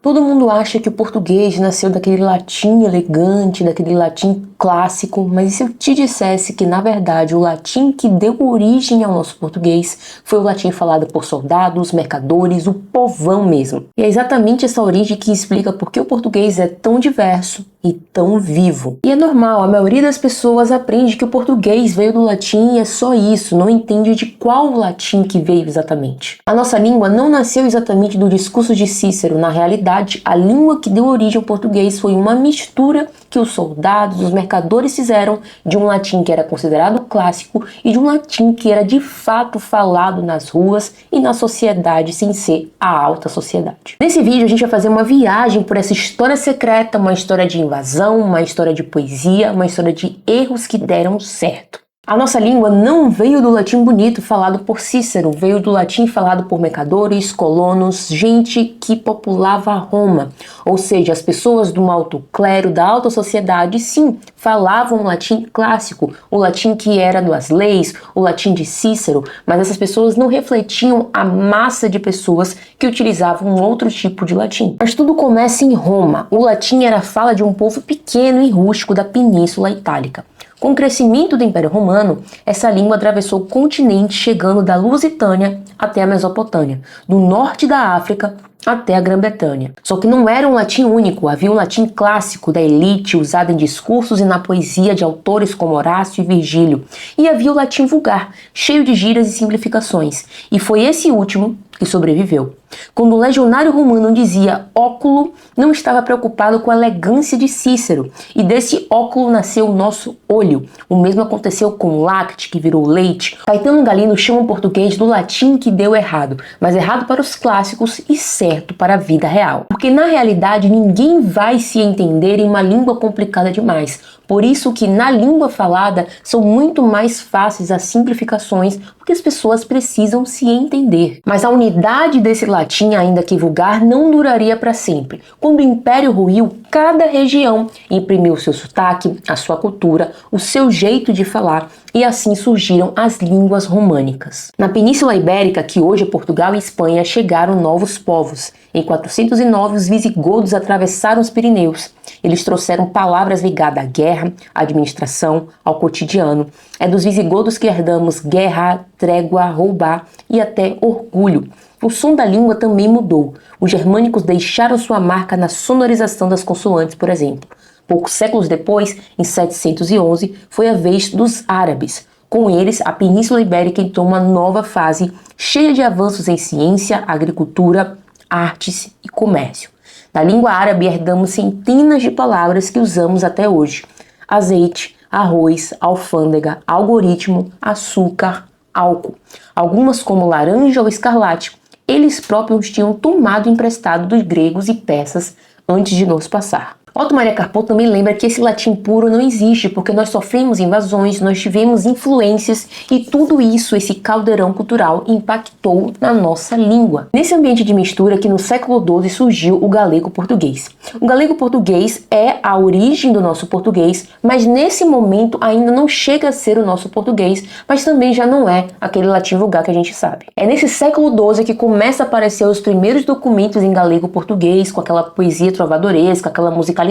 Todo mundo acha que o português nasceu daquele latim elegante, daquele latim clássico, mas e se eu te dissesse que, na verdade, o latim que deu origem ao nosso português foi o latim falado por soldados, mercadores, o povão mesmo. E é exatamente essa origem que explica por que o português é tão diverso e tão vivo. E é normal, a maioria das pessoas aprende que o português veio do latim e é só isso, não entende de qual latim que veio exatamente. A nossa língua não nasceu exatamente do discurso de Cícero. Na realidade, a língua que deu origem ao português foi uma mistura que os soldados, os mercadores fizeram de um latim que era considerado clássico e de um latim que era de fato falado nas ruas e na sociedade sem ser a alta sociedade. Nesse vídeo a gente vai fazer uma viagem por essa história secreta, uma história de invasão, uma história de poesia, uma história de erros que deram certo. A nossa língua não veio do latim bonito falado por Cícero, veio do latim falado por mercadores, colonos, gente que populava Roma. Ou seja, as pessoas do alto clero, da alta sociedade, sim, falavam latim clássico, o latim que era das leis, o latim de Cícero, mas essas pessoas não refletiam a massa de pessoas que utilizavam um outro tipo de latim. Mas tudo começa em Roma. O latim era a fala de um povo pequeno e rústico da Península Itálica. Com o crescimento do Império Romano, essa língua atravessou o continente, chegando da Lusitânia até a Mesopotâmia, do norte da África até a Grã-Bretanha. Só que não era um latim único, havia um latim clássico da elite, usado em discursos e na poesia de autores como Horácio e Virgílio. E havia o latim vulgar, cheio de gírias e simplificações. E foi esse último que sobreviveu. Quando o legionário romano dizia óculo, não estava preocupado com a elegância de Cícero, e desse óculo nasceu o nosso olho. O mesmo aconteceu com lacte, que virou leite. Caetano Galino chama o português do latim que deu errado, mas errado para os clássicos e certo para a vida real. Porque na realidade ninguém vai se entender em uma língua complicada demais. Por isso que na língua falada são muito mais fáceis as simplificações, porque as pessoas precisam se entender. Mas a unidade desse latim, ainda que vulgar, não duraria para sempre. Quando o Império ruiu, cada região imprimiu seu sotaque, a sua cultura, o seu jeito de falar, e assim surgiram as línguas românicas. Na Península Ibérica, que hoje é Portugal e Espanha, chegaram novos povos. Em 409, os visigodos atravessaram os Pirineus. Eles trouxeram palavras ligadas à guerra, à administração, ao cotidiano. É dos visigodos que herdamos guerra, trégua, roubar e até orgulho. O som da língua também mudou. Os germânicos deixaram sua marca na sonorização das consoantes, por exemplo. Poucos séculos depois, em 711, foi a vez dos árabes. Com eles, a Península Ibérica entrou uma nova fase, cheia de avanços em ciência, agricultura, artes e comércio. Da língua árabe herdamos centenas de palavras que usamos até hoje. Azeite, arroz, alfândega, algoritmo, açúcar, álcool. Algumas como laranja ou escarlate, eles próprios tinham tomado emprestado dos gregos e persas antes de nos passar. Otto Maria Carpo também lembra que esse latim puro não existe porque nós sofremos invasões, nós tivemos influências e tudo isso, esse caldeirão cultural, impactou na nossa língua. Nesse ambiente de mistura que no século XII surgiu o galego-português. O galego-português é a origem do nosso português, mas nesse momento ainda não chega a ser o nosso português, mas também já não é aquele latim vulgar que a gente sabe. É nesse século XII que começa a aparecer os primeiros documentos em galego-português, com aquela poesia trovadoresca, aquela musicalidade,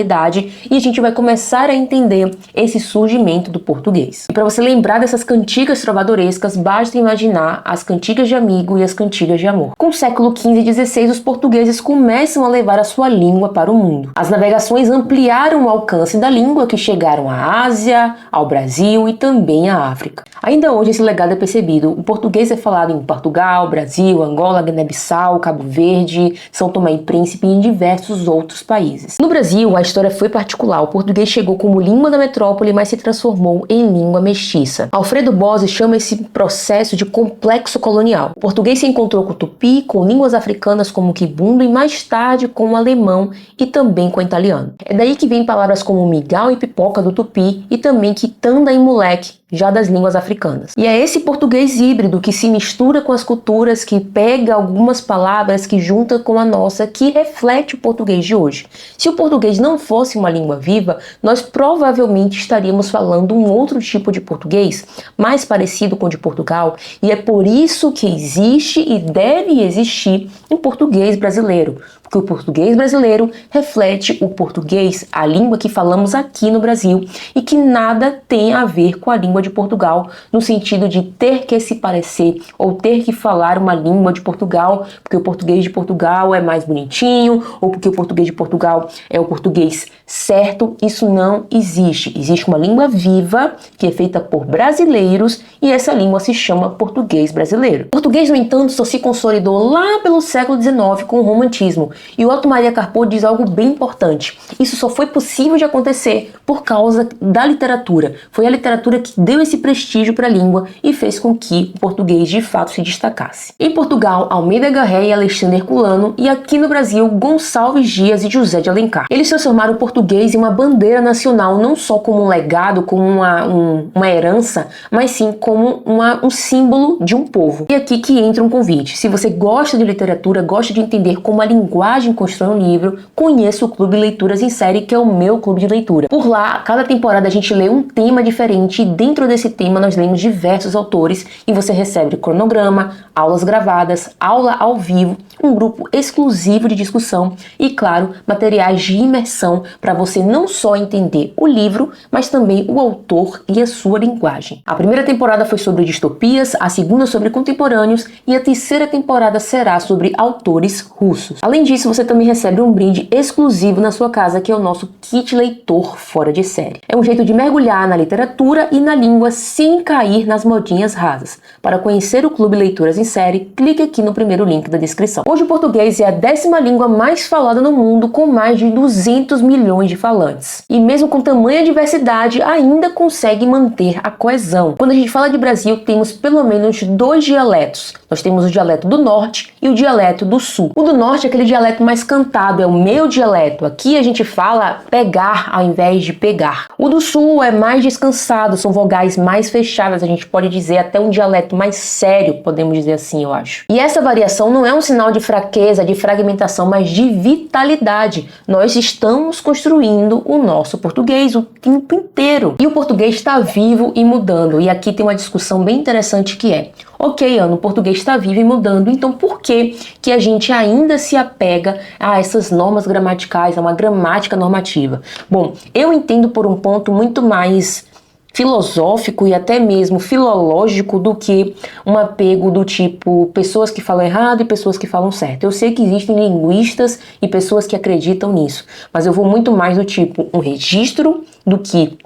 e a gente vai começar a entender esse surgimento do português. E para você lembrar dessas cantigas trovadorescas, basta imaginar as cantigas de amigo e as cantigas de amor. Com o século XV e XVI, os portugueses começam a levar a sua língua para o mundo. As navegações ampliaram o alcance da língua, que chegaram à Ásia, ao Brasil e também à África. Ainda hoje esse legado é percebido. O português é falado em Portugal, Brasil, Angola, Guiné-Bissau, Cabo Verde, São Tomé e Príncipe e em diversos outros países. No Brasil, a história foi particular. O português chegou como língua da metrópole, mas se transformou em língua mestiça. Alfredo Bose chama esse processo de complexo colonial. O português se encontrou com o tupi, com línguas africanas como o quibundo e mais tarde com o alemão e também com o italiano. É daí que vem palavras como migal e pipoca do tupi e também quitanda e moleque, já das línguas africanas. E é esse português híbrido que se mistura com as culturas, que pega algumas palavras, que junta com a nossa, que reflete o português de hoje. Se o português não fosse uma língua viva, nós provavelmente estaríamos falando um outro tipo de português, mais parecido com o de Portugal, e é por isso que existe e deve existir um português brasileiro, porque o português brasileiro reflete o português, a língua que falamos aqui no Brasil, e que nada tem a ver com a língua de Portugal, no sentido de ter que se parecer ou ter que falar uma língua de Portugal, porque o português de Portugal é mais bonitinho, ou porque o português de Portugal é o português certo. Isso não existe. Existe uma língua viva que é feita por brasileiros e essa língua se chama português brasileiro. O português, no entanto, só se consolidou lá pelo século XIX com o romantismo. E o Otto Maria Carpo diz algo bem importante. Isso só foi possível de acontecer por causa da literatura. Foi a literatura que deu esse prestígio para a língua e fez com que o português de fato se destacasse. Em Portugal, Almeida Garré e Alexandre Herculano, e aqui no Brasil, Gonçalves Dias e José de Alencar. Eles transformaram o português em uma bandeira nacional, não só como um legado, como uma herança, mas sim como um símbolo de um povo. E aqui que entra um convite. Se você gosta de literatura, gosta de entender como a linguagem constrói um livro, conheça o Clube Leituras em Série, que é o meu clube de leitura. Por lá, cada temporada a gente lê um tema diferente e dentro desse tema nós lemos diversos autores e você recebe cronograma, aulas gravadas, aula ao vivo, um grupo exclusivo de discussão e, claro, materiais de imersão para você não só entender o livro, mas também o autor e a sua linguagem. A primeira temporada foi sobre distopias, a segunda sobre contemporâneos e a terceira temporada será sobre autores russos. Além disso, você também recebe um brinde exclusivo na sua casa, que é o nosso kit leitor fora de série. É um jeito de mergulhar na literatura e na língua sem cair nas modinhas rasas. Para conhecer o Clube Leituras em Série, clique aqui no primeiro link da descrição. Hoje o português é a 10ª língua mais falada no mundo, com mais de 200 milhões de falantes. E mesmo com tamanha diversidade, ainda consegue manter a coesão. Quando a gente fala de Brasil, temos pelo menos 2 dialetos. Nós temos o dialeto do norte e o dialeto do sul. O do norte é aquele dialeto mais cantado, é o meu dialeto. Aqui a gente fala pegar ao invés de pegar. O do sul é mais descansado, são vogais mais fechadas, a gente pode dizer até um dialeto mais sério, podemos dizer assim, eu acho. E essa variação não é um sinal de fraqueza, de fragmentação, mas de vitalidade. Nós estamos construindo o nosso português o tempo inteiro. E o português está vivo e mudando. E aqui tem uma discussão bem interessante que é: ok, Ana, o português está vivo e mudando, então por que a gente ainda se apega a essas normas gramaticais, a uma gramática normativa? Bom, eu entendo por um ponto muito mais filosófico e até mesmo filológico do que um apego do tipo pessoas que falam errado e pessoas que falam certo. Eu sei que existem linguistas e pessoas que acreditam nisso, mas eu vou muito mais do tipo um registro do que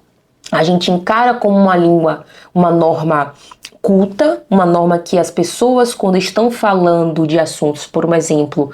a gente encara como uma língua, uma norma culta, uma norma que as pessoas, quando estão falando de assuntos, por um exemplo,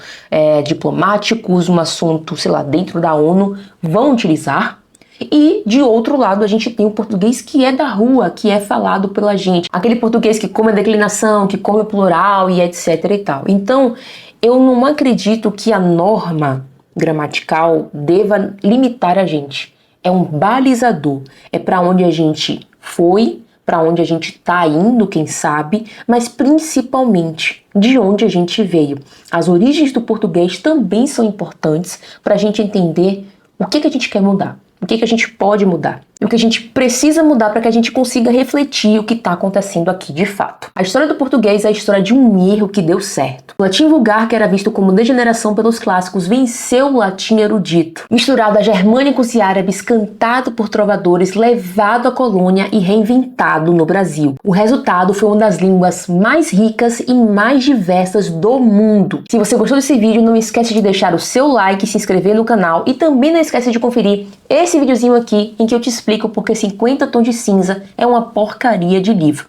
diplomáticos, um assunto, sei lá, dentro da ONU, vão utilizar. E, de outro lado, a gente tem o português que é da rua, que é falado pela gente. Aquele português que come a declinação, que come o plural e etc e tal. Então, eu não acredito que a norma gramatical deva limitar a gente. É um balizador. É para onde a gente foi, para onde a gente está indo, quem sabe, mas principalmente de onde a gente veio. As origens do português também são importantes para a gente entender o que a gente quer mudar. O que a gente pode mudar? E o que a gente precisa mudar para que a gente consiga refletir o que está acontecendo aqui de fato. A história do português é a história de um erro que deu certo. O latim vulgar, que era visto como degeneração pelos clássicos, venceu o latim erudito. Misturado a germânicos e árabes, cantado por trovadores, levado à colônia e reinventado no Brasil. O resultado foi uma das línguas mais ricas e mais diversas do mundo. Se você gostou desse vídeo, não esquece de deixar o seu like, se inscrever no canal e também não esquece de conferir esse videozinho aqui em que eu te explico porque 50 Tons de Cinza é uma porcaria de livro.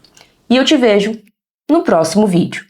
E eu te vejo no próximo vídeo.